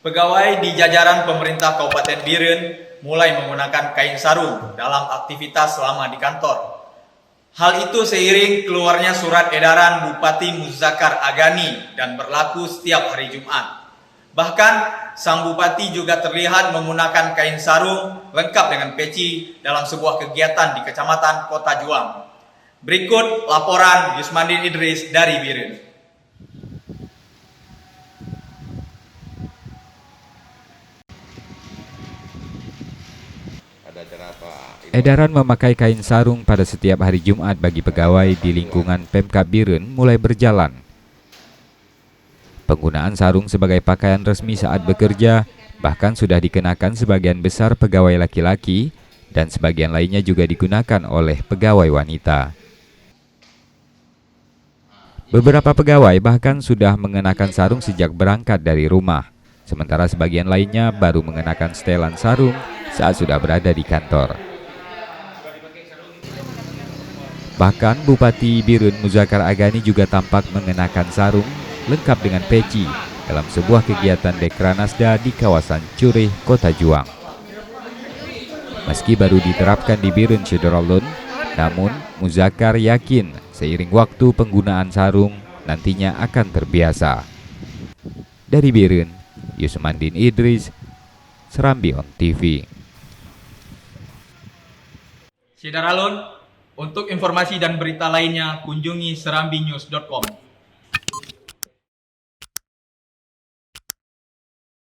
Pegawai di jajaran pemerintah Kabupaten Biren mulai menggunakan kain sarung dalam aktivitas selama di kantor. Hal itu seiring keluarnya surat edaran Bupati Muzakkar Agani dan berlaku setiap hari Jumat. Bahkan, sang bupati juga terlihat menggunakan kain sarung lengkap dengan peci dalam sebuah kegiatan di Kecamatan Kota Juang. Berikut laporan Yusmandin Idris dari Biren. Edaran memakai kain sarung pada setiap hari Jumat bagi pegawai di lingkungan Pemkab Biren mulai berjalan. Penggunaan sarung sebagai pakaian resmi saat bekerja bahkan sudah dikenakan sebagian besar pegawai laki-laki dan sebagian lainnya juga digunakan oleh pegawai wanita. Beberapa pegawai bahkan sudah mengenakan sarung sejak berangkat dari rumah, sementara sebagian lainnya baru mengenakan setelan sarung saat sudah berada di kantor. Bahkan Bupati Biren Muzakkar Agani juga tampak mengenakan sarung lengkap dengan peci dalam sebuah kegiatan Dekranasda di kawasan Cureh, Kota Juang. Meski baru diterapkan di Biren Syederalun, namun Muzakkar yakin seiring waktu penggunaan sarung nantinya akan terbiasa. Dari Biren, Yusmandin Idris, Serambi On TV. Syederalun, untuk informasi dan berita lainnya kunjungi serambinews.com.